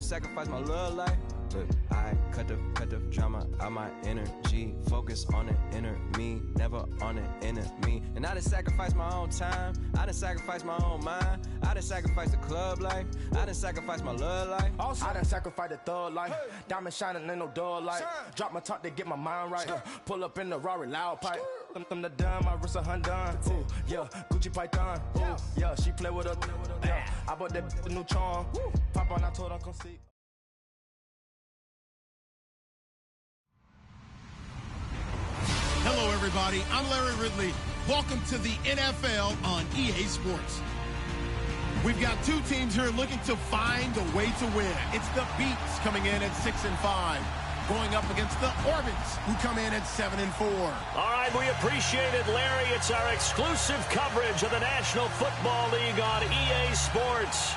sacrifice my love life. Look, I cut the drama out my energy. Focus on the inner me, never on the enemy. And I done sacrifice my own time. I done sacrifice my own mind. I done sacrifice the club life. I done sacrifice my love life. Also, I done sacrifice the thug life. Diamond shining, ain't no dull light. Drop my top to get my mind right. Pull up in the Rari loud pipe. Them the dime, my wrist a Hyundai. Ooh, yeah, Gucci Python. Ooh, yeah, she play with her. Yeah, I bought that the new charm. Pop on, I told her come see. Hello, everybody. I'm Larry Ridley. Welcome to the NFL on EA Sports. We've got two teams here looking to find a way to win. It's the Beats coming in at 6-5, going up against the Orbits, who come in at 7-4. All right, we appreciate it, Larry. It's our exclusive coverage of the National Football League on EA Sports.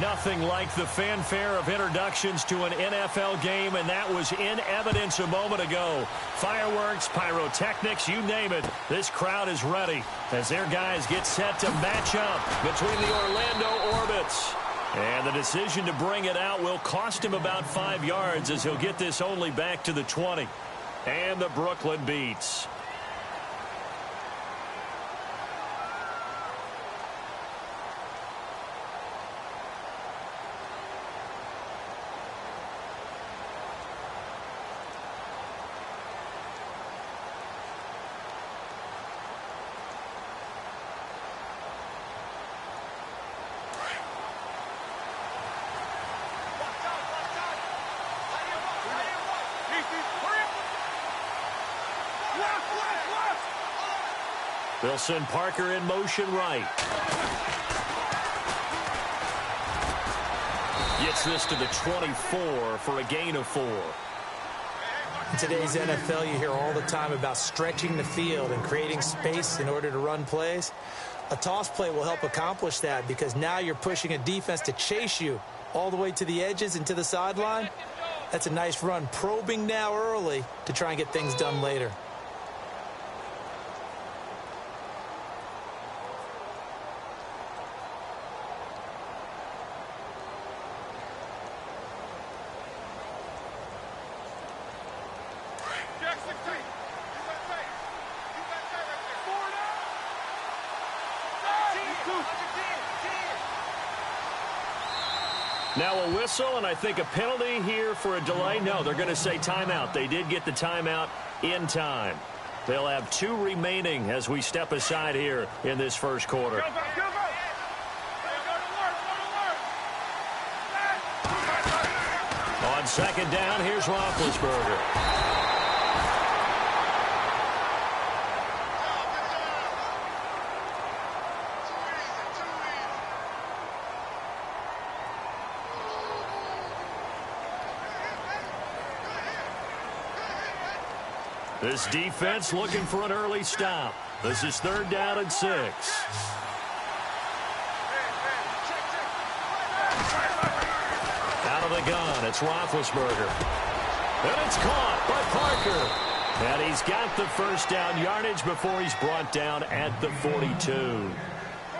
Nothing like the fanfare of introductions to an NFL game, and that was in evidence a moment ago. Fireworks, pyrotechnics, you name it. This crowd is ready as their guys get set to match up between the Orlando Orbits. And the decision to bring it out will cost him about 5 yards as he'll get this only back to the 20. And the Brooklyn Beats. They'll send Parker in motion right. Gets this to the 24 for a gain of 4. In today's NFL, you hear all the time about stretching the field and creating space in order to run plays. A toss play will help accomplish that because now you're pushing a defense to chase you all the way to the edges and to the sideline. That's a nice run, probing now early to try and get things done later. Now a whistle, and I think a penalty here for a delay. No, they're going to say timeout. They did get the timeout in time. They'll have 2 remaining as we step aside here in this first quarter. On second down, here's Roethlisberger. This defense looking for an early stop. This is 3rd down and 6. Out of the gun, it's Roethlisberger. And it's caught by Parker. And he's got the first down yardage before he's brought down at the 42.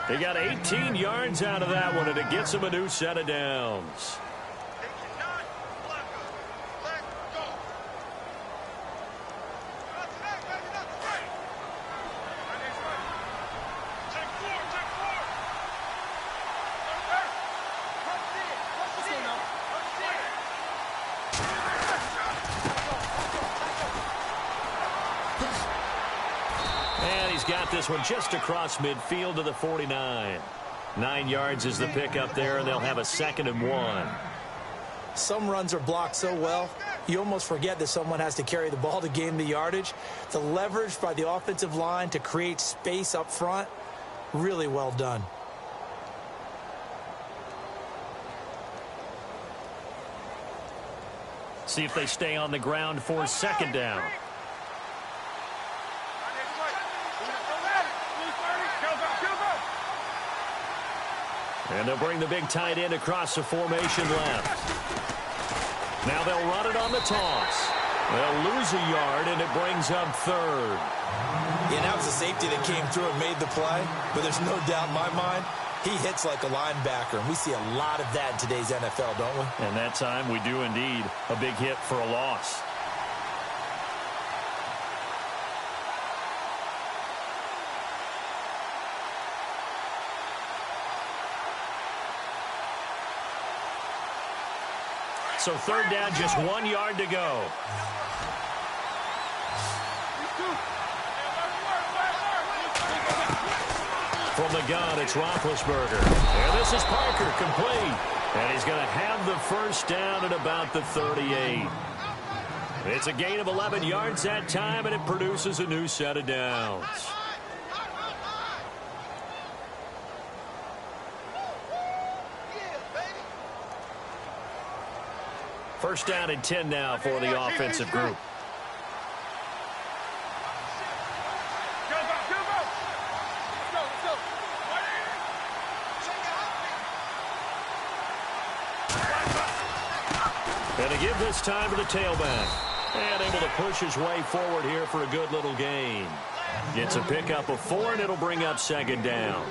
He got 18 yards out of that one, and it gets him a new set of downs. Got this one just across midfield to the 49. 9 yards is the pickup there, and they'll have a 2nd and 1. Some runs are blocked so well, you almost forget that someone has to carry the ball to gain the yardage. The leverage by the offensive line to create space up front, really well done. See if they stay on the ground for 2nd down. And they'll bring the big tight end across the formation left. Now they'll run it on the toss. They'll lose a yard, and it brings up 3rd. Yeah, that was a safety that came through and made the play. But there's no doubt in my mind, He hits like a linebacker, and we see a lot of that in today's NFL, don't we? And that time we do indeed. A big hit for a loss. So third down, just 1 yard to go. From the gun, it's Roethlisberger. And this is Parker, complete. And he's going to have the first down at about the 38. It's a gain of 11 yards that time, and it produces a new set of downs. First down and 10 now for the offensive group. And a give this time to the tailback. And able to push his way forward here for a good little gain. Gets a pickup of 4, and it'll bring up second down.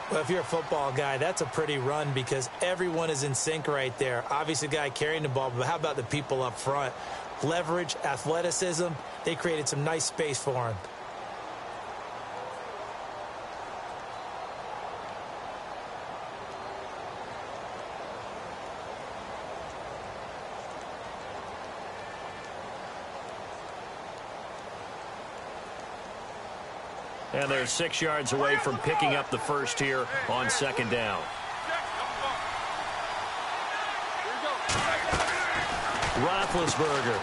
Well, if you're a football guy, that's a pretty run because everyone is in sync right there. Obviously, the guy carrying the ball, but how about the people up front? Leverage, athleticism, they created some nice space for him. And they're 6 yards away from picking up the first here on second down. Roethlisberger.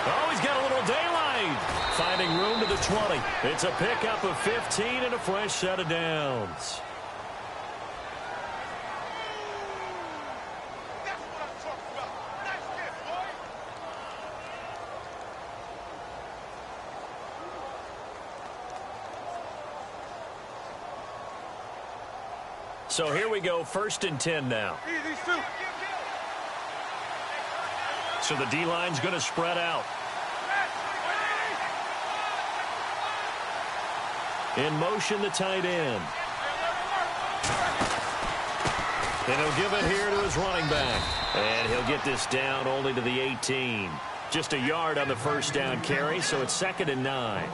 Oh, he's got a little daylight. Finding room to the 20. It's a pickup of 15 and a fresh set of downs. So here we go, first and 10 now. So the D-line's going to spread out. In motion, the tight end. And he'll give it here to his running back. And he'll get this down only to the 18. Just a yard on the first down carry, so it's 2nd and 9.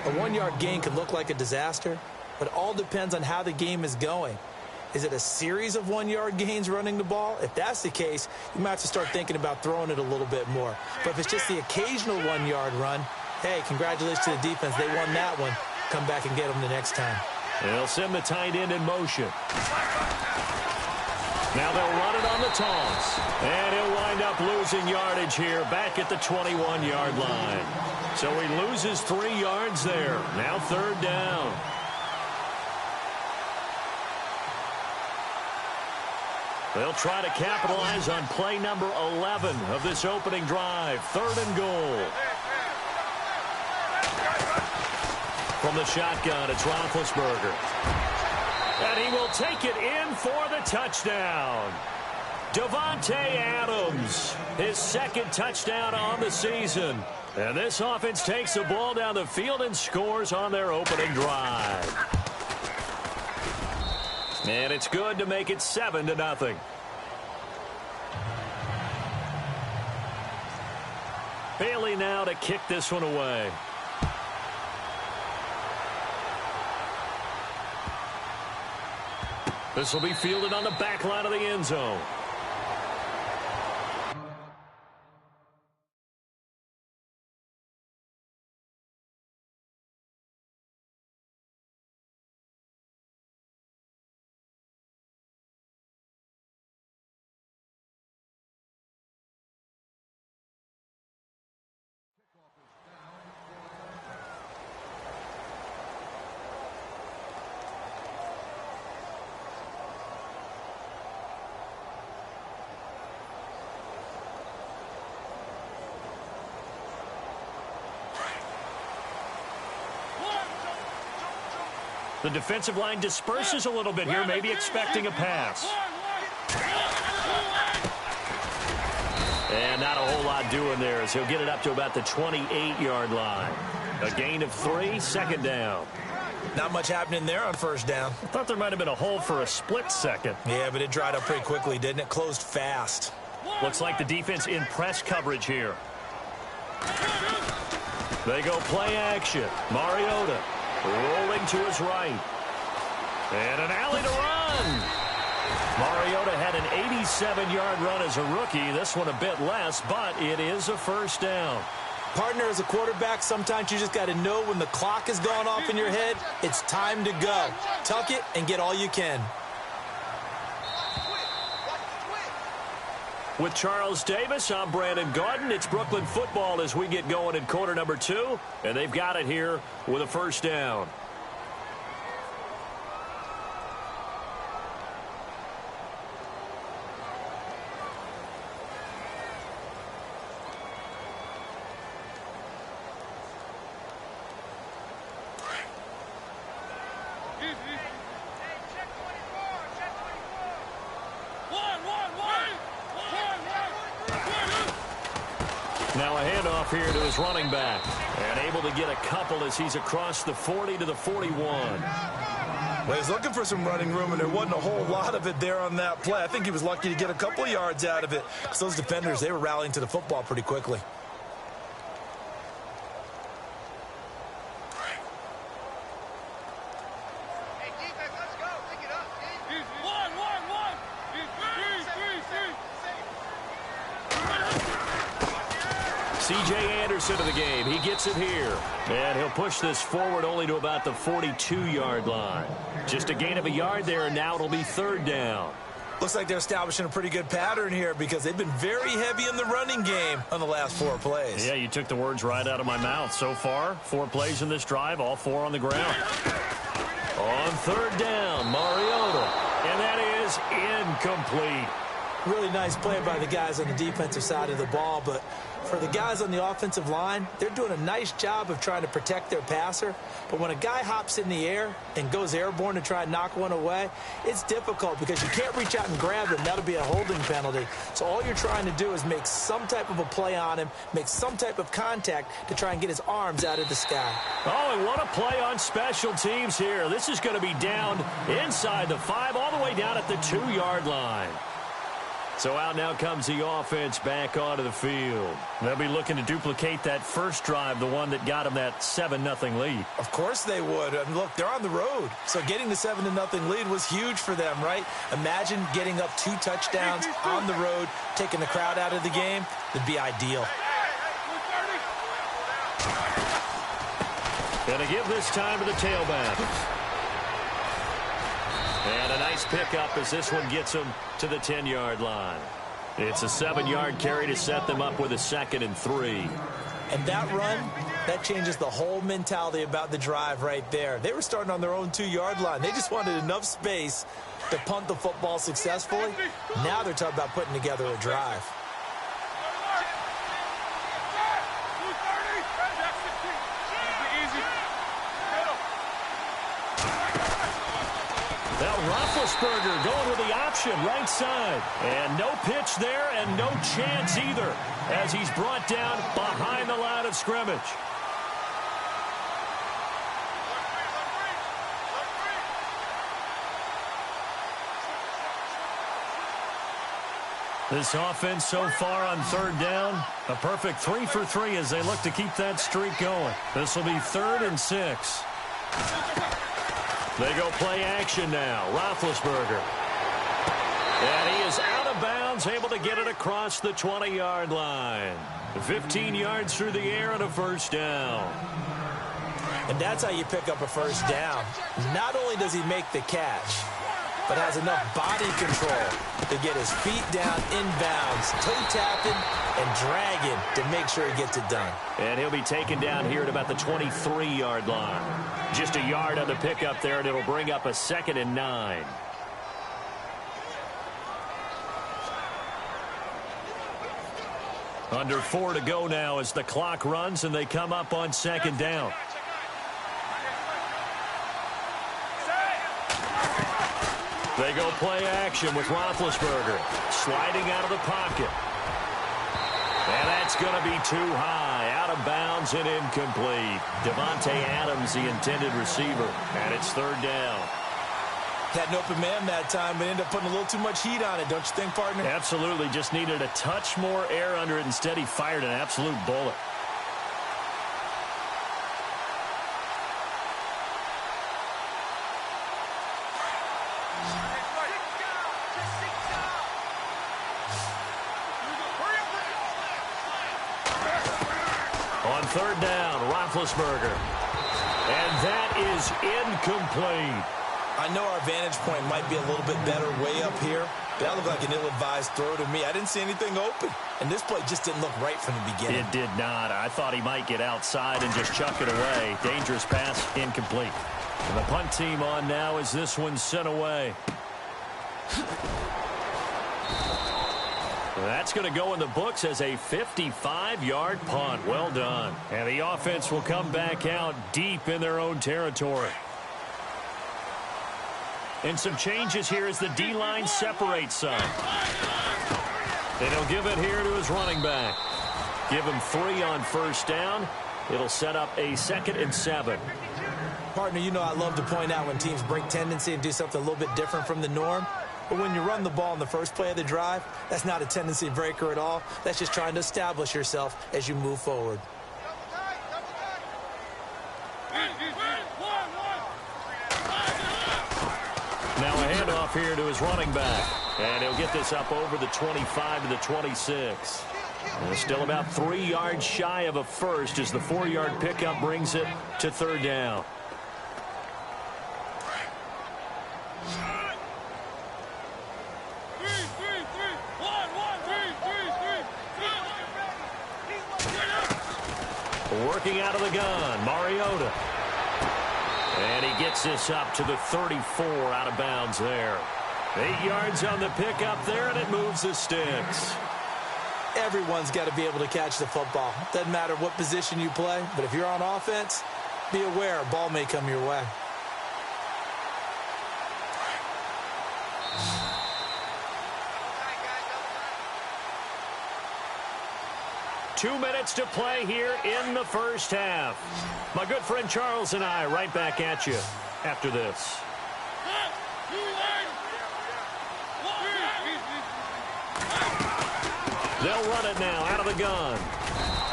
A 1-yard gain could look like a disaster, but it all depends on how the game is going. Is it a series of 1-yard gains running the ball? If that's the case, you might have to start thinking about throwing it a little bit more. But if it's just the occasional 1-yard run, hey, congratulations to the defense. They won that one. Come back and get them the next time. They'll send the tight end in motion. Now they'll run it on the toss. And he'll wind up losing yardage here back at the 21-yard line. So he loses 3 yards there. Now third down. They'll try to capitalize on play number 11 of this opening drive. 3rd and goal. From the shotgun, it's Roethlisberger. And he will take it in for the touchdown. Davante Adams, his 2nd touchdown on the season. And this offense takes the ball down the field and scores on their opening drive. And it's good to make it 7-0. Bailey now to kick this one away. This will be fielded on the back line of the end zone. The defensive line disperses a little bit here, maybe expecting a pass. And not a whole lot doing there as he'll get it up to about the 28-yard line. A gain of 3, 2nd down. Not much happening there on first down. I thought there might have been a hole for a split second. Yeah, but it dried up pretty quickly, didn't it? Closed fast. Looks like the defense in press coverage here. They go play action. Mariota rolling to his right. And an alley to run. Mariota had an 87-yard run as a rookie. This one a bit less, but it is a first down. Partner, as a quarterback, sometimes you just got to know when the clock has gone off in your head, it's time to go. Tuck it and get all you can. With Charles Davis, I'm Brandon Gaudin. It's Brooklyn football as we get going in quarter number 2, and they've got it here with a first down. Now a handoff here to his running back. And able to get a couple as he's across the 40 to the 41. Well, he's looking for some running room, and there wasn't a whole lot of it there on that play. I think he was lucky to get a couple of yards out of it. Because those defenders, they were rallying to the football pretty quickly. C.J. Anderson to the game. He gets it here. And he'll push this forward only to about the 42-yard line. Just a gain of a yard there, and now it'll be third down. Looks like they're establishing a pretty good pattern here because they've been very heavy in the running game on the last 4 plays. Yeah, you took the words right out of my mouth. So far, 4 plays in this drive, all 4 on the ground. On third down, Mariota. And that is incomplete. Really nice play by the guys on the defensive side of the ball, but for the guys on the offensive line, they're doing a nice job of trying to protect their passer. But when a guy hops in the air and goes airborne to try and knock one away, it's difficult because you can't reach out and grab him. That'll be a holding penalty. So all you're trying to do is make some type of a play on him, make some type of contact to try and get his arms out of the sky. Oh, and what a play on special teams here. This is going to be down inside the 5, all the way down at the 2-yard line. So out now comes the offense back onto the field. They'll be looking to duplicate that first drive, the one that got them that 7-0 lead. Of course they would. And look, they're on the road. So getting the 7-0 lead was huge for them, right? Imagine getting up 2 touchdowns on the road, taking the crowd out of the game. It'd be ideal. Gonna give this time to the tailback. And a nice pickup as this one gets them to the 10-yard line. It's a 7-yard carry to set them up with a 2nd and 3. And that run, that changes the whole mentality about the drive right there. They were starting on their own 2-yard line. They just wanted enough space to punt the football successfully. Now they're talking about putting together a drive. Now Roethlisberger going with the option right side. And no pitch there and no chance either as he's brought down behind the line of scrimmage. This offense so far on third down, a perfect 3 for 3 as they look to keep that streak going. This will be 3rd and 6. They go play action now. Roethlisberger. And he is out of bounds, able to get it across the 20-yard line. 15 yards through the air and a first down. And that's how you pick up a first down. Not only does he make the catch, but has enough body control to get his feet down inbounds, toe tapping and dragging to make sure he gets it done. And he'll be taken down here at about the 23-yard line. Just a yard on the pickup there, and it'll bring up a 2nd and 9. Under 4 to go now as the clock runs, and they come up on 2nd down. They go play action with Roethlisberger. Sliding out of the pocket. And that That's going to be too high, out of bounds and incomplete. Devontae Adams, the intended receiver, and it's third down. Had an open man that time, but ended up putting a little too much heat on it, don't you think, partner? Absolutely, just needed a touch more air under it. Instead, he fired an absolute bullet. On third down, Roethlisberger. And that is incomplete. I know our vantage point might be a little bit better way up here, but that looked like an ill-advised throw to me. I didn't see anything open, and this play just didn't look right from the beginning. It did not. I thought he might get outside and just chuck it away. Dangerous pass, incomplete. And the punt team on now as this one's sent away. That's going to go in the books as a 55-yard punt. Well done. And the offense will come back out deep in their own territory. And some changes here as the D-line separates some. And he'll give it here to his running back. Give him 3 on first down. It'll set up a 2nd and 7. Partner, you know I love to point out when teams break tendency and do something a little bit different from the norm. But when you run the ball in the first play of the drive, that's not a tendency breaker at all. That's just trying to establish yourself as you move forward. Now a handoff here to his running back. And he'll get this up over the 25 to the 26. And still about 3 yards shy of a first as the 4-yard pickup brings it to third down. Working out of the gun, Mariota. And he gets this up to the 34, out of bounds there. 8 yards on the pickup there, and it moves the sticks. Everyone's got to be able to catch the football. Doesn't matter what position you play, but if you're on offense, be aware a ball may come your way. Two minutes to play here in the first half. My good friend Charles and I right back at you after this. They'll run it now out of the gun.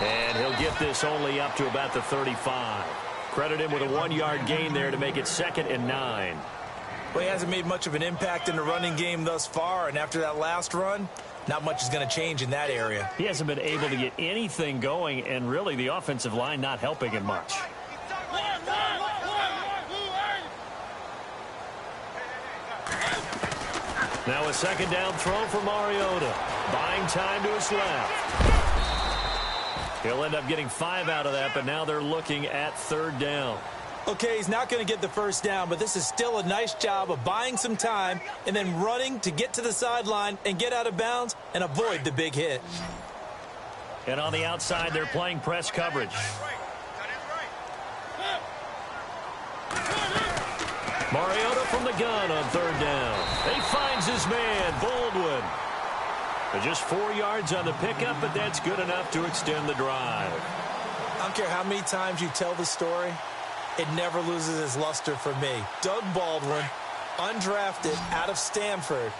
And he'll get this only up to about the 35. Credit him with a 1-yard gain there to make it 2nd and 9. Well, he hasn't made much of an impact in the running game thus far, and after that last run, not much is going to change in that area. He hasn't been able to get anything going, and really the offensive line not helping him much. Now a 2nd down throw for Mariota. Buying time to his left. He'll end up getting 5 out of that, but now they're looking at 3rd down. Okay, he's not going to get the first down, but this is still a nice job of buying some time and then running to get to the sideline and get out of bounds and avoid the big hit. And on the outside, they're playing press coverage. Mariota from the gun on 3rd down. He finds his man, Baldwin. But just 4 yards on the pickup, but that's good enough to extend the drive. I don't care how many times you tell the story, it never loses its luster for me. Doug Baldwin, undrafted out of Stanford,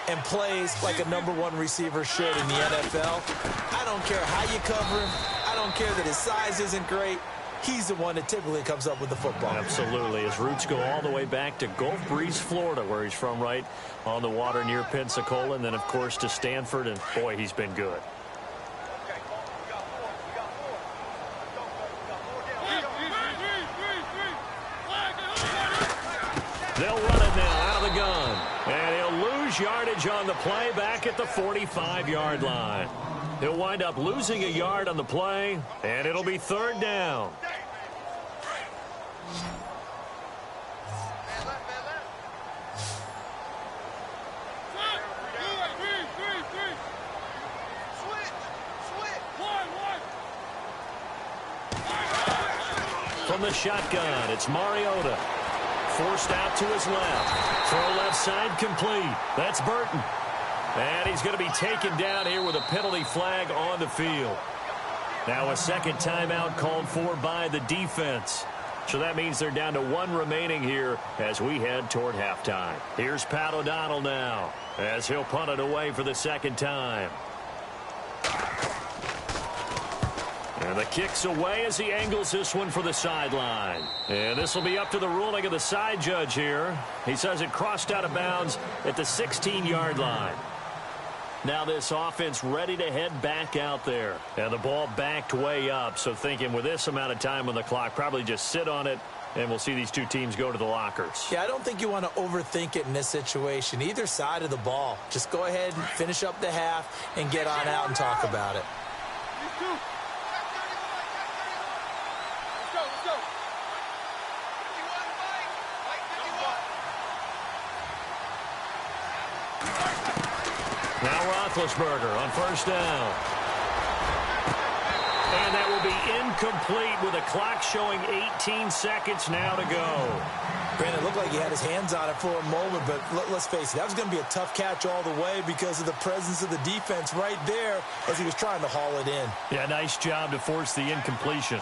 and plays like a #1 receiver should in the NFL. I don't care how you cover him. I don't care that his size isn't great. He's the one that typically comes up with the football. Absolutely. His roots go all the way back to Gulf Breeze, Florida, where he's from, right on the water near Pensacola, and then, of course, to Stanford, and, boy, he's been good. They'll run it now out of the gun. And he'll lose yardage on the play back at the 45-yard line. He'll wind up losing a yard on the play, and it'll be 3rd down. From the shotgun, it's Mariota. Forced out to his left. Throw left side complete. That's Burton. And he's going to be taken down here with a penalty flag on the field. Now a second timeout called for by the defense. So that means they're down to 1 remaining here as we head toward halftime. Here's Pat O'Donnell now as he'll punt it away for the second time. And the kick's away as he angles this one for the sideline. And this will be up to the ruling of the side judge here. He says it crossed out of bounds at the 16-yard line. Now this offense ready to head back out there. And the ball backed way up. So thinking with this amount of time on the clock, probably just sit on it, and we'll see these two teams go to the lockers. Yeah, I don't think you want to overthink it in this situation. Either side of the ball. Just go ahead and finish up the half and get on out and talk about it. Now Roethlisberger on first down. And that will be incomplete with a clock showing 18 seconds now to go. Brandon, it looked like he had his hands on it for a moment, but let's face it, that was going to be a tough catch all the way because of the presence of the defense right there as he was trying to haul it in. Yeah, nice job to force the incompletion.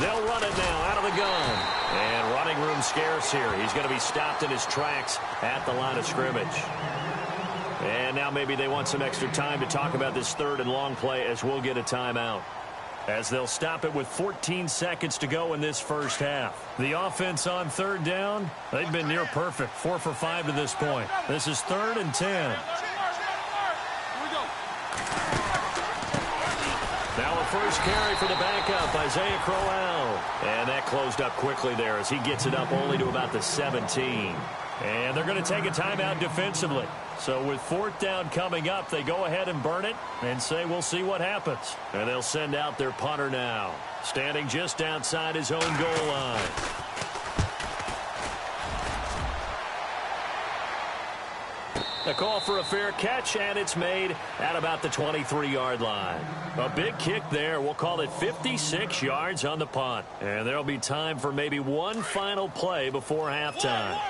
They'll run it now out of the gun. And running room scarce here. He's going to be stopped in his tracks at the line of scrimmage. And now maybe they want some extra time to talk about this third and long play as we'll get a timeout. As they'll stop it with 14 seconds to go in this first half. The offense on third down, they've been near perfect. 4 for 5 to this point. This is 3rd and 10. Now a first carry for the backup, Isaiah Crowell. And that closed up quickly there as he gets it up only to about the 17. And they're going to take a timeout defensively. So with 4th down coming up, they go ahead and burn it and say we'll see what happens. And they'll send out their punter now, standing just outside his own goal line. A call for a fair catch, and it's made at about the 23-yard line. A big kick there. We'll call it 56 yards on the punt. And there'll be time for maybe one final play before halftime.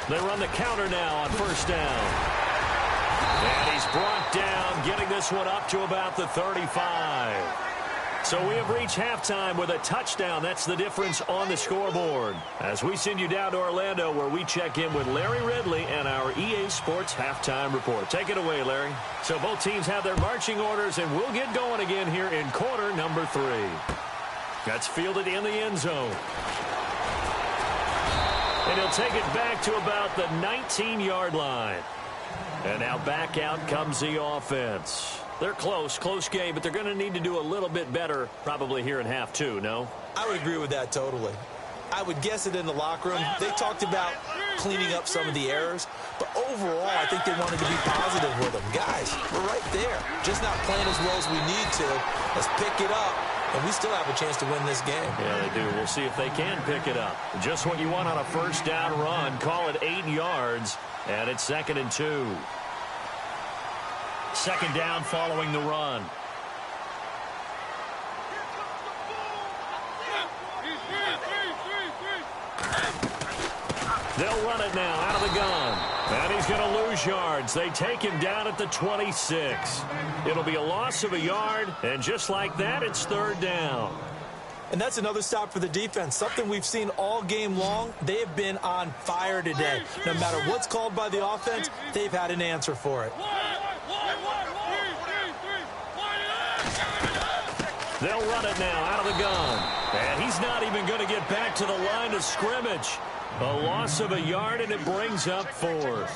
They run the counter now on first down. And he's brought down, getting this one up to about the 35. So we have reached halftime with a touchdown. That's the difference on the scoreboard. As we send you down to Orlando, where we check in with Larry Ridley and our EA Sports Halftime Report. Take it away, Larry. So both teams have their marching orders, and we'll get going again here in quarter number 3. That's fielded in the end zone. And he'll take it back to about the 19-yard line. And now back out comes the offense. They're close game, but they're going to need to do a little bit better probably here in half 2, no? I would agree with that totally. I would guess it in the locker room. They talked about cleaning up some of the errors, but overall, I think they wanted to be positive with them. Guys, we're right there. Just not playing as well as we need to. Let's pick it up, and we still have a chance to win this game. Yeah, they do. We'll see if they can pick it up. Just what you want on a first down run. Call it 8 yards, and it's 2nd and 2. Second down following the run. They'll run it now out of the gun. And he's going to lose yards. They take him down at the 26. It'll be a loss of a yard, and just like that, it's 3rd down. And that's another stop for the defense, something we've seen all game long. They have been on fire today. No matter what's called by the offense, they've had an answer for it. They'll run it now out of the gun. And he's not even going to get back to the line of scrimmage. A loss of a yard, and it brings up 4th.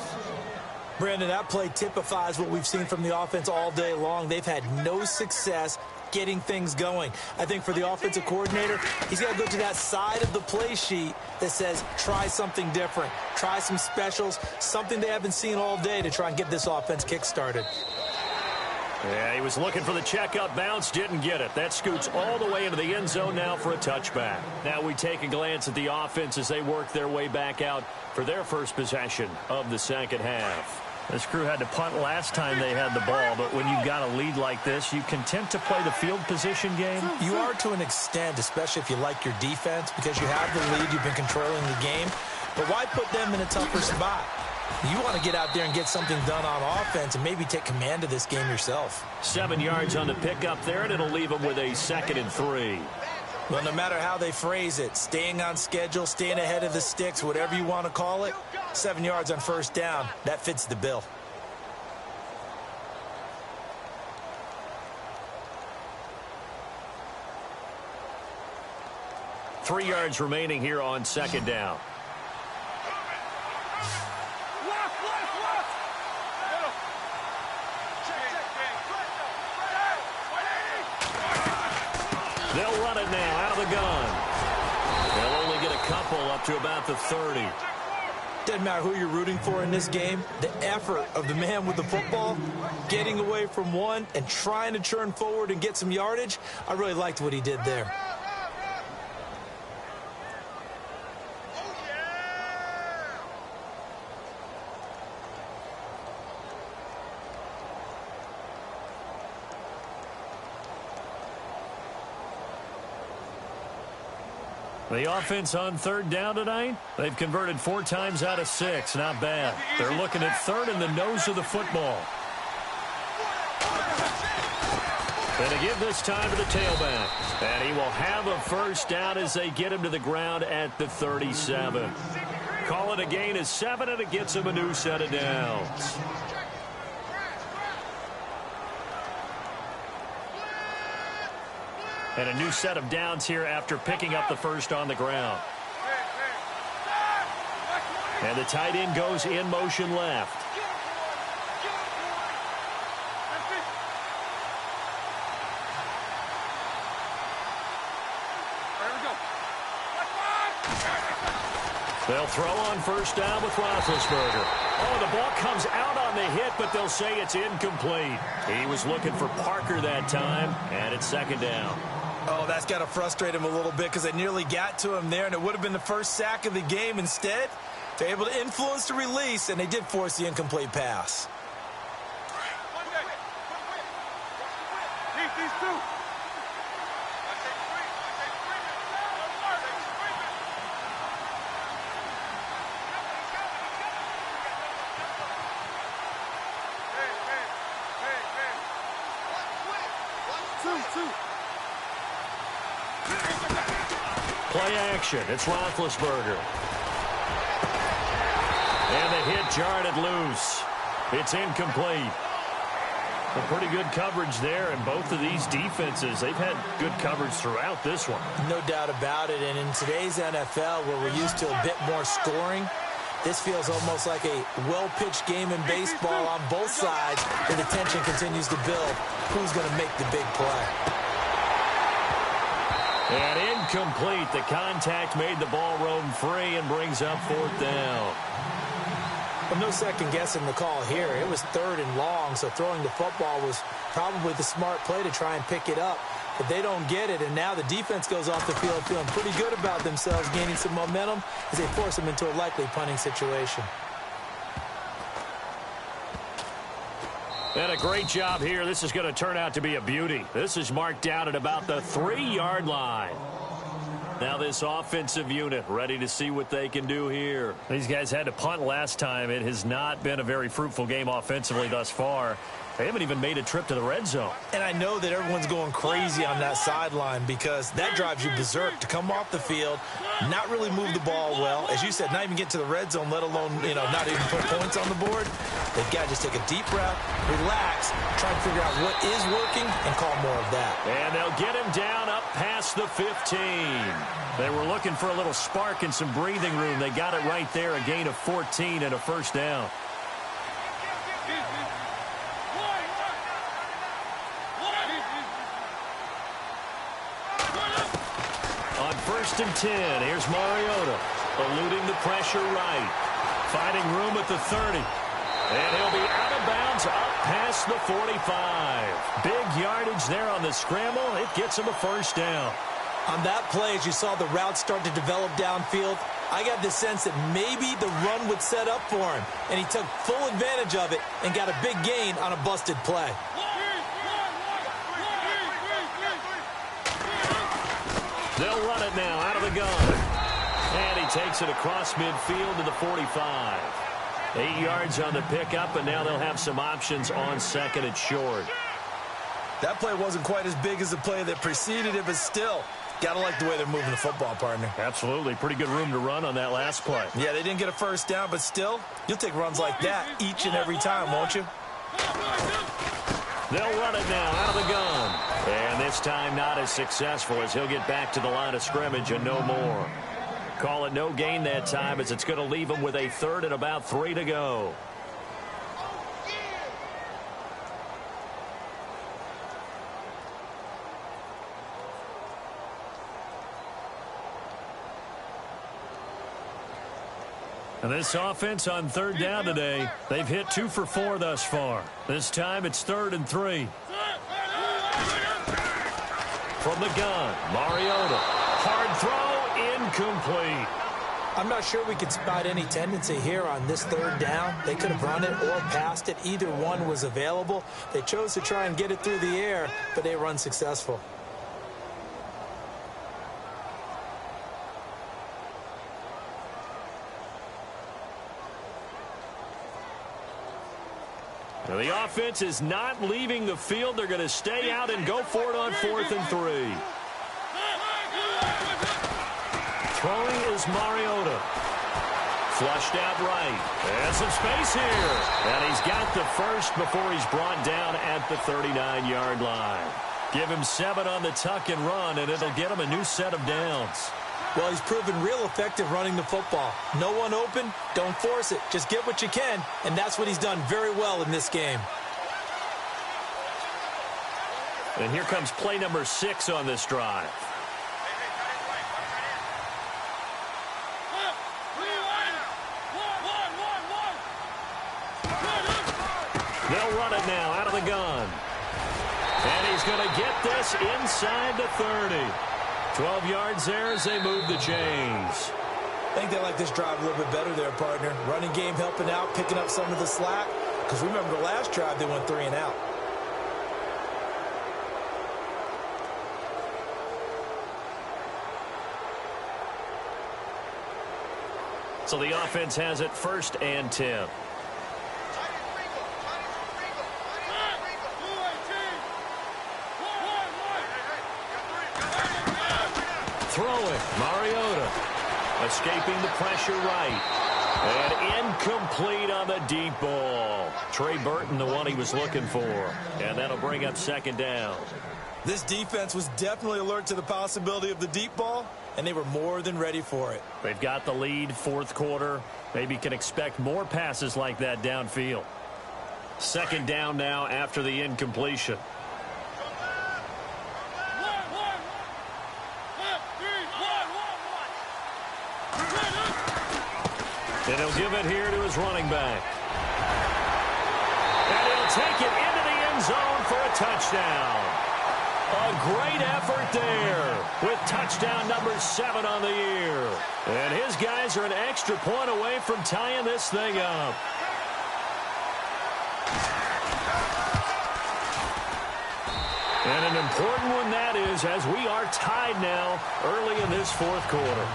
Brandon, that play typifies what we've seen from the offense all day long. They've had no success getting things going. I think for the offensive coordinator, he's got to go to that side of the play sheet that says try something different, try some specials, something they haven't seen all day to try and get this offense kick-started. Yeah, he was looking for the checkup bounce, didn't get it. That scoots all the way into the end zone now for a touchback. Now we take a glance at the offense as they work their way back out for their first possession of the second half. This crew had to punt last time they had the ball, but when you've got a lead like this, you content to play the field position game? You are to an extent, especially if you like your defense, because you have the lead, you've been controlling the game. But why put them in a tougher spot? You want to get out there and get something done on offense and maybe take command of this game yourself. 7 yards on the pickup there, and it'll leave them with a 2nd and 3. Well, no matter how they phrase it, staying on schedule, staying ahead of the sticks, whatever you want to call it, 7 yards on first down, that fits the bill. Three yards remaining here on 2nd down. They'll run it now out of the gun. They'll only get a couple up to about the 30. Doesn't matter who you're rooting for in this game. The effort of the man with the football, getting away from one and trying to churn forward and get some yardage, I really liked what he did there. The offense on 3rd down tonight, they've converted 4 times out of 6. Not bad. They're looking at 3rd in the nose of the football. And to give this time to the tailback. And he will have a first down as they get him to the ground at the 37. Call it a gain of 7, and it gets him a new set of downs. And a new set of downs here after picking up the first on the ground. And the tight end goes in motion left. They'll throw on first down with Roethlisberger. Oh, the ball comes out on the hit, but they'll say it's incomplete. He was looking for Parker that time, and it's 2nd down. Oh, that's got to frustrate him a little bit because they nearly got to him there, and it would have been the first sack of the game. Instead, they're able to influence the release, and they did force the incomplete pass. Play action. It's Roethlisberger. And the hit jarred it loose. It's incomplete. A pretty good coverage there, and both of these defenses, they've had good coverage throughout this one. No doubt about it, and in today's NFL, where we're used to a bit more scoring, this feels almost like a well-pitched game in baseball on both sides, where the tension continues to build. Who's going to make the big play? And incomplete. The contact made the ball roam free and brings up 4th down. Well, no second guessing the call here. It was 3rd and long, so throwing the football was probably the smart play to try and pick it up. But they don't get it, and now the defense goes off the field feeling pretty good about themselves, gaining some momentum as they force them into a likely punting situation. And a great job here. This is going to turn out to be a beauty. This is marked down at about the 3-yard line. Now this offensive unit ready to see what they can do here. These guys had to punt last time. It has not been a very fruitful game offensively thus far. They haven't even made a trip to the red zone. And I know that everyone's going crazy on that sideline because that drives you berserk to come off the field, not really move the ball well. As you said, not even get to the red zone, let alone, not even put points on the board. They've got to just take a deep breath, relax, try and figure out what is working, and call more of that. And they'll get him down up past the 15. They were looking for a little spark and some breathing room. They got it right there, a gain of 14 and a first down. On 1st and 10, here's Mariota, eluding the pressure right, finding room at the 30, and he'll be out of bounds up past the 45. Big yardage there on the scramble. It gets him a first down. On that play, as you saw the route start to develop downfield, I got the sense that maybe the run would set up for him, and he took full advantage of it and got a big gain on a busted play. They'll run it now out of the gun. And he takes it across midfield to the 45. 8 yards on the pickup, and now they'll have some options on second and short. That play wasn't quite as big as the play that preceded it, but still, got to like the way they're moving the football, partner. Absolutely. Pretty good room to run on that last play. Yeah, they didn't get a first down, but still, you'll take runs like that each and every time, won't you? They'll run it now out of the gun. And this time not as successful as he'll get back to the line of scrimmage and no more. Call it no gain that time as it's going to leave him with a third and about 3 to go. And this offense on third down today, they've hit 2 for 4 thus far. This time it's 3rd and 3. From the gun, Mariota. Hard throw, incomplete. I'm not sure we could spot any tendency here on this third down. They could have run it or passed it. Either one was available. They chose to try and get it through the air, but they were unsuccessful. Now the offense is not leaving the field. They're going to stay out and go for it on 4th and 3. Throwing is Mariota. Flushed out right. And some space here. And he's got the first before he's brought down at the 39-yard line. Give him 7 on the tuck and run, and it'll get him a new set of downs. Well, he's proven real effective running the football. No one open, don't force it. Just get what you can, and that's what he's done very well in this game. And here comes play number 6 on this drive. They'll run it now out of the gun. And he's going to get this inside the 30. 12 yards there as they move the chains. I think they like this drive a little bit better there, partner. Running game helping out, picking up some of the slack. Because remember the last drive, they went 3 and out. So the offense has it 1st and 10. Throwing, Mariota. Escaping the pressure right. And incomplete on the deep ball. Trey Burton, the one he was looking for. And that'll bring up 2nd down. This defense was definitely alert to the possibility of the deep ball, and they were more than ready for it. They've got the lead, 4th quarter. Maybe can expect more passes like that downfield. 2nd down now after the incompletion. And he'll give it here to his running back. And he'll take it into the end zone for a touchdown. A great effort there with touchdown number 7 on the year. And his guys are an extra point away from tying this thing up. And an important one that is, as we are tied now early in this 4th quarter.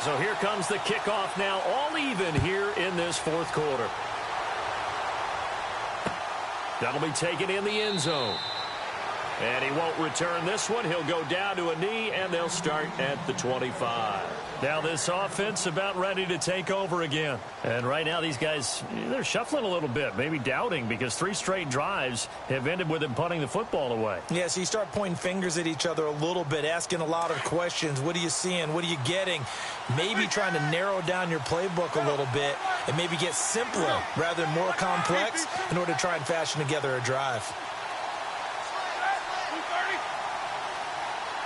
So here comes the kickoff now, all even here in this 4th quarter. That'll be taken in the end zone. And he won't return this one. He'll go down to a knee, and they'll start at the 25. Now this offense about ready to take over again. And right now these guys, they're shuffling a little bit, maybe doubting, because 3 straight drives have ended with them punting the football away. Yeah, so you start pointing fingers at each other a little bit, asking a lot of questions. What are you seeing? What are you getting? Maybe trying to narrow down your playbook a little bit and maybe get simpler rather than more complex in order to try and fashion together a drive.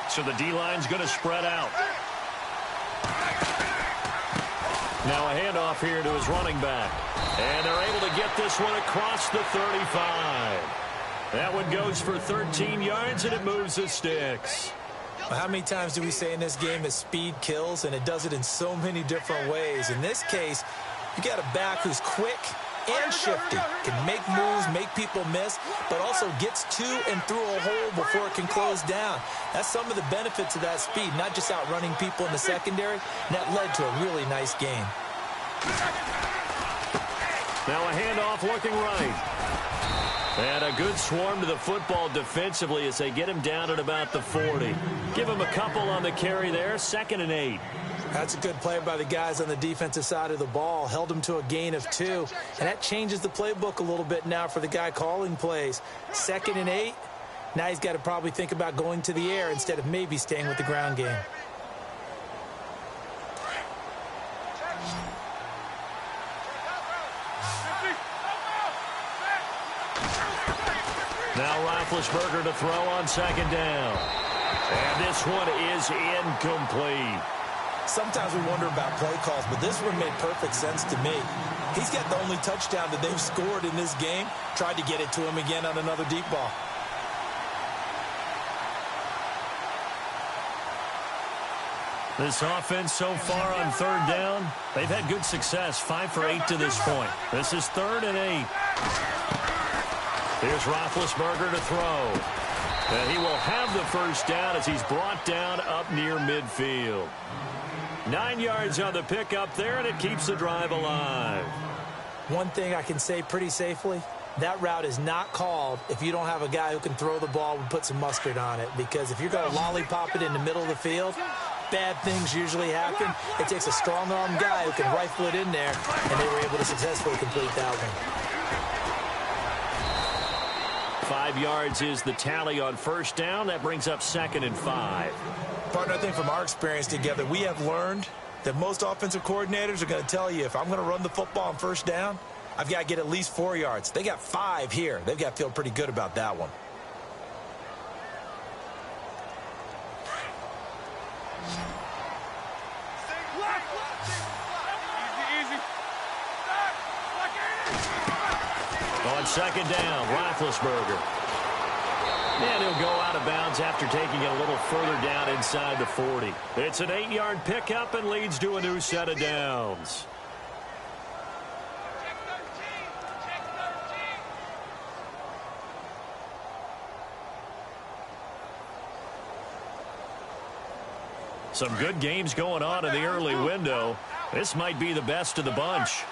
So the D-line's going to spread out. Now a handoff here to his running back. And they're able to get this one across the 35. That one goes for 13 yards, and it moves the sticks. Well, how many times do we say in this game that speed kills, and it does it in so many different ways? In this case, you got a back who's quick and shifty, can make moves, make people miss, but also gets to and through a hole before it can close down. That's some of the benefits of that speed, not just outrunning people in the secondary, and that led to a really nice game. Now a handoff looking right. And a good swarm to the football defensively as they get him down at about the 40. Give him a couple on the carry there, 2nd and 8. That's a good play by the guys on the defensive side of the ball. Held him to a gain of 2. And that changes the playbook a little bit now for the guy calling plays. 2nd and 8. Now he's got to probably think about going to the air instead of maybe staying with the ground game. Now Roethlisberger to throw on 2nd down. And this one is incomplete. Sometimes we wonder about play calls, but this one made perfect sense to me. He's got the only touchdown that they've scored in this game. Tried to get it to him again on another deep ball. This offense so far on 3rd down, they've had good success, 5 for 8 to this point. This is 3rd and 8. Here's Roethlisberger to throw. And he will have the first down as he's brought down up near midfield. 9 yards on the pickup there, and it keeps the drive alive. One thing I can say pretty safely, that route is not called if you don't have a guy who can throw the ball and put some mustard on it. Because if you're going to lollipop it in the middle of the field, bad things usually happen. It takes a strong-arm guy who can rifle it in there, and they were able to successfully complete that one. 5 yards is the tally on 1st down. That brings up 2nd and 5. Partner, I think from our experience together, we have learned that most offensive coordinators are going to tell you, if I'm going to run the football on 1st down, I've got to get at least 4 yards. They got 5 here. They've got to feel pretty good about that one. On 2nd down, Roethlisberger. And he'll go out of bounds after taking it a little further down inside the 40. It's an 8-yard pickup and leads to a new set of downs. Some good games going on in the early window. This might be the best of the bunch.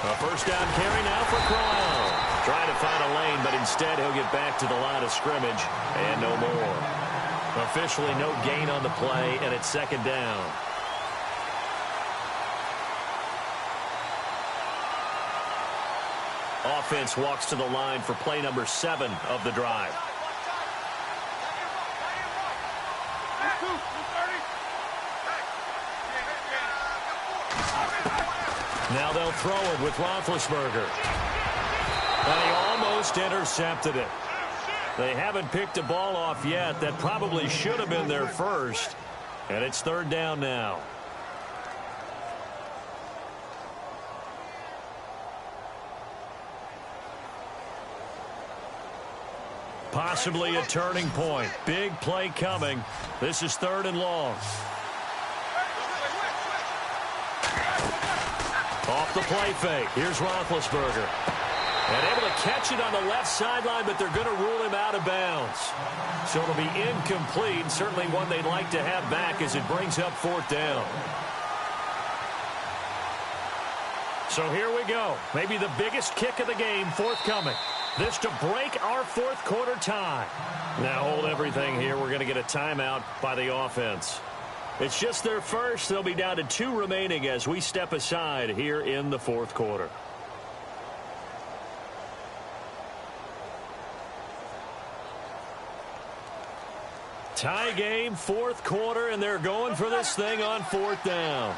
A 1st down carry now for Crown. Trying to find a lane, but instead he'll get back to the line of scrimmage and no more. Officially no gain on the play, and it's 2nd down. Offense walks to the line for play number 7 of the drive. Now they'll throw it with Roethlisberger. And he almost intercepted it. They haven't picked a ball off yet. That probably should have been their first. And it's 3rd down now. Possibly a turning point. Big play coming. This is 3rd and long. Off the play fake. Here's Roethlisberger. And able to catch it on the left sideline, but they're going to rule him out of bounds. So it'll be incomplete. Certainly one they'd like to have back as it brings up 4th down. So here we go. Maybe the biggest kick of the game forthcoming. This to break our 4th quarter tie. Now hold everything here. We're going to get a timeout by the offense. It's just their first. They'll be down to 2 remaining as we step aside here in the 4th quarter. Tie game, 4th quarter, and they're going for this thing on 4th down.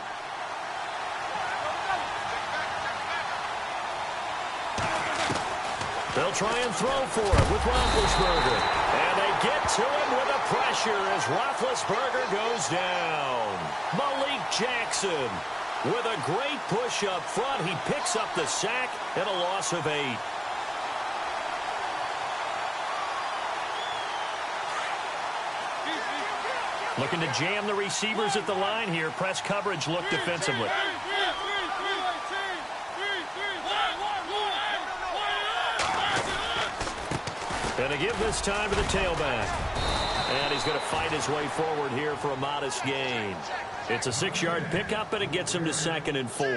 They'll try and throw for it with Roethlisberger. And they get to him with the pressure as Roethlisberger goes down. Malik Jackson with a great push up front. He picks up the sack and a loss of 8. Looking to jam the receivers at the line here. Press coverage look defensively. Going to give this time to the tailback. And he's going to fight his way forward here for a modest gain. It's a 6-yard pickup, and it gets him to 2nd and 4.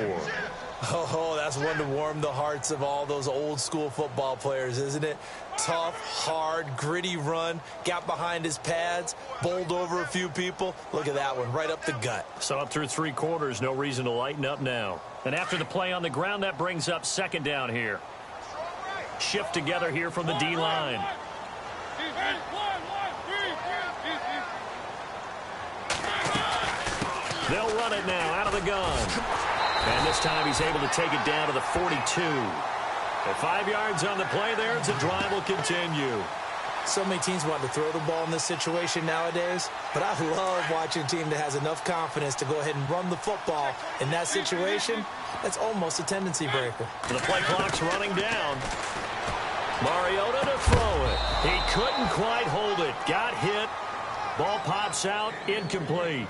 Oh, that's one to warm the hearts of all those old-school football players, isn't it? Tough, hard, gritty run, got behind his pads, bowled over a few people. Look at that one, right up the gut. So up through 3 quarters, no reason to lighten up now. And after the play on the ground, that brings up 2nd down here. Shift together here from the D-line. They'll run it now out of the gun. And this time he's able to take it down to the 42. At 5 yards on the play there, the drive will continue. So many teams want to throw the ball in this situation nowadays, but I love watching a team that has enough confidence to go ahead and run the football in that situation. That's almost a tendency breaker. The play clock's running down. Mariota to throw it. He couldn't quite hold it. Got hit. Ball pops out. Incomplete.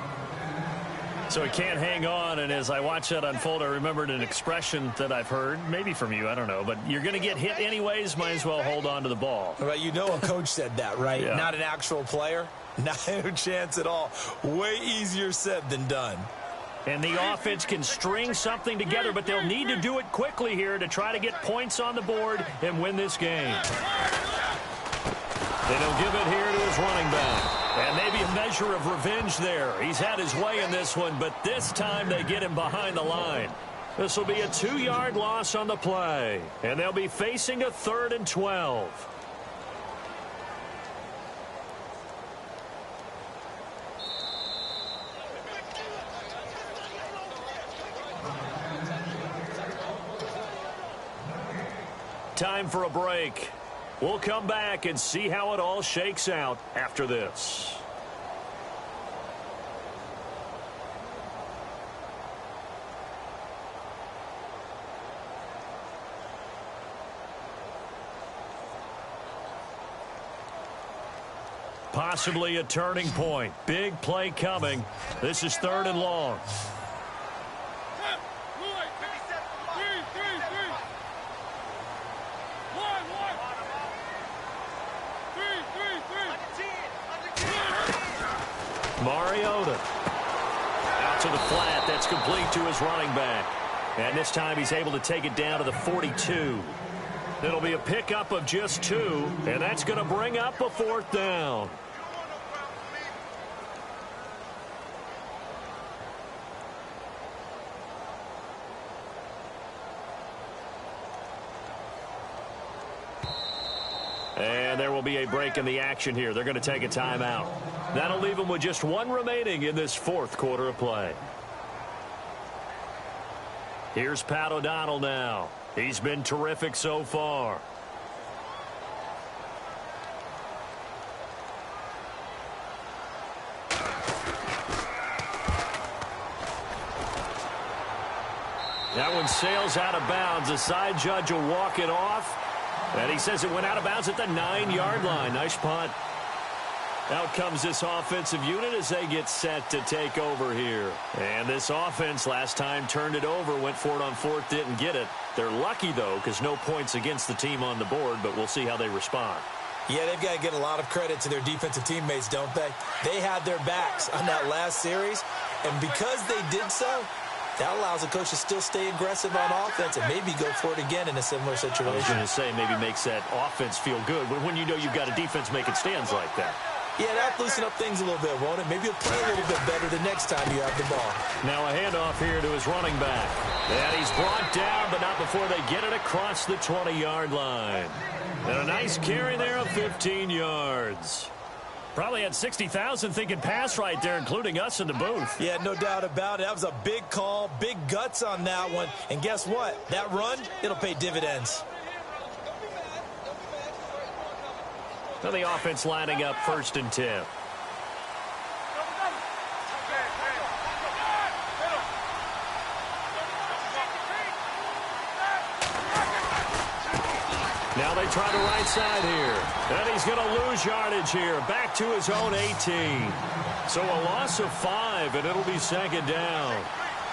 So he can't hang on, and as I watch that unfold, I remembered an expression that I've heard, maybe from you, I don't know, but you're going to get hit anyways, might as well hold on to the ball. Well, you know a coach said that, right? Yeah. Not an actual player. Not a chance at all. Way easier said than done. And the offense can string something together, but they'll need to do it quickly here to try to get points on the board and win this game. Then he'll give it here to his running back. And maybe a measure of revenge there. He's had his way in this one, but this time they get him behind the line. This will be a 2-yard loss on the play. And they'll be facing a 3rd and 12. Time for a break. We'll come back and see how it all shakes out after this. Possibly a turning point. Big play coming. This is 3rd and long. Mariota out to the flat. That's complete to his running back. And this time he's able to take it down to the 42. It'll be a pickup of just 2, and that's going to bring up a 4th down. And there will be a break in the action here. They're going to take a timeout. That'll leave them with just 1 remaining in this 4th quarter of play. Here's Pat O'Donnell now. He's been terrific so far. That one sails out of bounds. The side judge will walk it off. And he says it went out of bounds at the 9-yard line. Nice punt. Out comes this offensive unit as they get set to take over here. And this offense last time turned it over, went for it on 4th, didn't get it. They're lucky, though, because no points against the team on the board, but we'll see how they respond. Yeah, they've got to get a lot of credit to their defensive teammates, don't they? They had their backs on that last series, and because they did so, that allows the coach to still stay aggressive on offense and maybe go for it again in a similar situation. I was going to say maybe makes that offense feel good when you know you've got a defense making stands like that. Yeah, that'll loosen up things a little bit, won't it? Maybe he'll play a little bit better the next time you have the ball. Now a handoff here to his running back. And he's brought down, but not before they get it across the 20-yard line. And a nice carry there of 15 yards. Probably had 60,000 thinking pass right there, including us in the booth. Yeah, no doubt about it. That was a big call, big guts on that one. And guess what? That run, it'll pay dividends. Now the offense lining up 1st and 10. Now they try the right side here. And he's going to lose yardage here. Back to his own 18. So a loss of 5, and it'll be second down.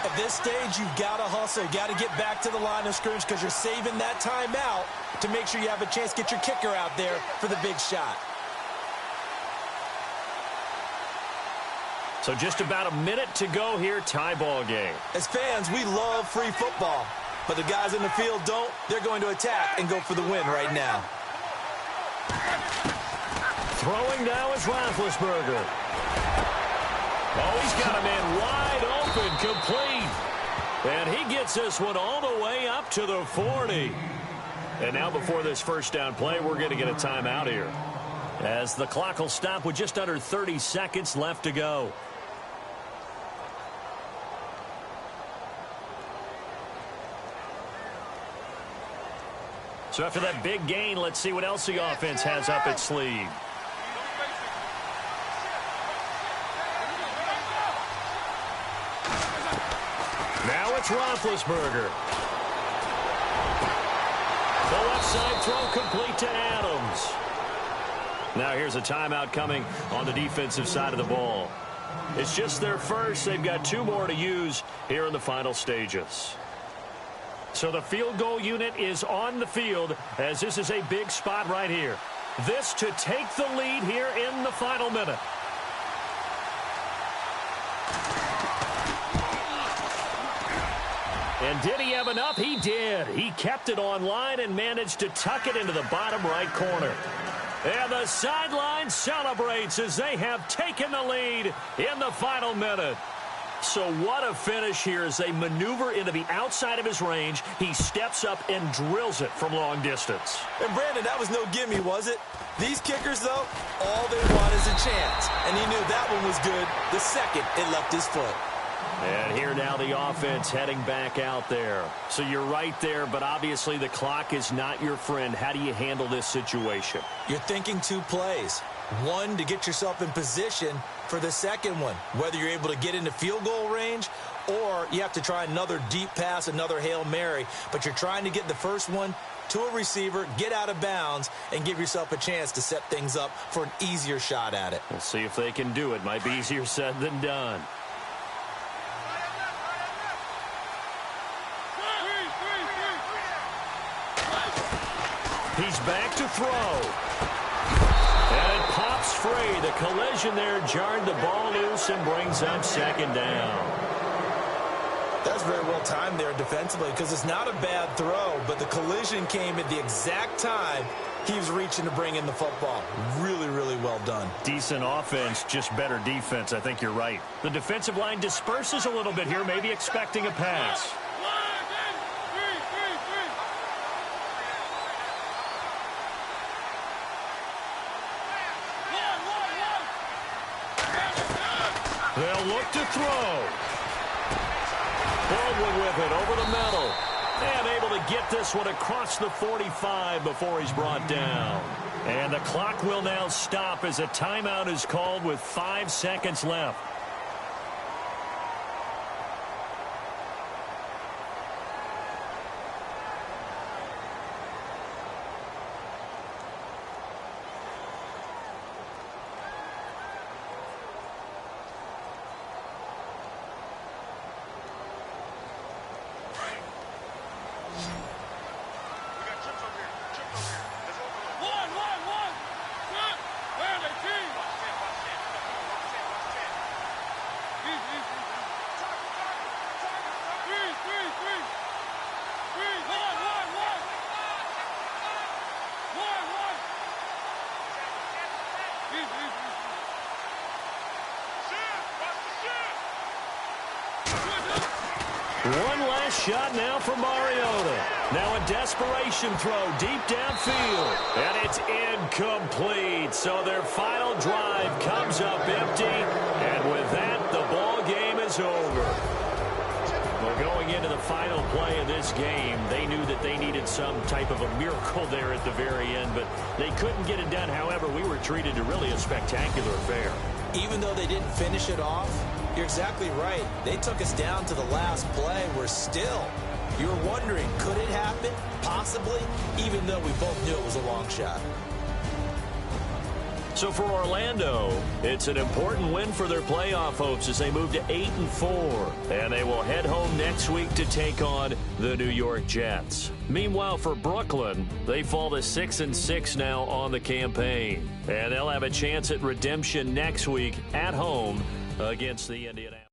At this stage, you've got to hustle. You've got to get back to the line of scrimmage because you're saving that timeout to make sure you have a chance to get your kicker out there for the big shot. So just about a minute to go here, tie ball game. As fans, we love free football. But the guys in the field don't. They're going to attack and go for the win right now. Throwing now is Roethlisberger. Oh, he's got a man wide open, complete. And he gets this one all the way up to the 40. And now before this first down play, we're going to get a timeout here, as the clock will stop with just under 30 seconds left to go. So after that big gain, let's see what else the offense has up its sleeve. Now it's Roethlisberger. The left side throw complete to Adams. Now here's a timeout coming on the defensive side of the ball. It's just their first. They've got 2 more to use here in the final stages. So the field goal unit is on the field, as this is a big spot right here. This to take the lead here in the final minute. And did he have enough? He did. He kept it online and managed to tuck it into the bottom right corner. And the sideline celebrates as they have taken the lead in the final minute. So what a finish here as they maneuver into the outside of his range. He steps up and drills it from long distance. And Brandon, that was no gimme, was it? These kickers, though, all they want is a chance. And he knew that one was good the second it left his foot. And here now the offense heading back out there. So you're right there, but obviously the clock is not your friend. How do you handle this situation? You're thinking 2 plays. One, to get yourself in position for the second one, whether you're able to get into field goal range or you have to try another deep pass, another Hail Mary. But you're trying to get the first one to a receiver, get out of bounds, and give yourself a chance to set things up for an easier shot at it. We'll see if they can do it. Might be easier said than done. He's back to throw. And it pops free. The collision there jarred the ball loose and brings up second down. That's very well timed there defensively because it's not a bad throw, but the collision came at the exact time he was reaching to bring in the football. Really, really well done. Decent offense, just better defense. I think you're right. The defensive line disperses a little bit here, maybe expecting a pass. They'll look to throw. Baldwin with it over the middle. And able to get this one across the 45 before he's brought down. And the clock will now stop as a timeout is called with 5 seconds left. One last shot now for Mariota. Now a desperation throw deep downfield. And it's incomplete. So their final drive comes up empty. And with that, the ball game is over. Well, going into the final play of this game, they knew that they needed some type of a miracle there at the very end, but they couldn't get it done. However, we were treated to really a spectacular affair. Even though they didn't finish it off, you're exactly right. They took us down to the last play. We're still You were wondering, could it happen? Possibly, even though we both knew it was a long shot. So for Orlando, it's an important win for their playoff hopes as they move to 8-4. And they will head home next week to take on the New York Jets. Meanwhile, for Brooklyn, they fall to 6-6 now on the campaign. And they'll have a chance at redemption next week at home against the Indianapolis.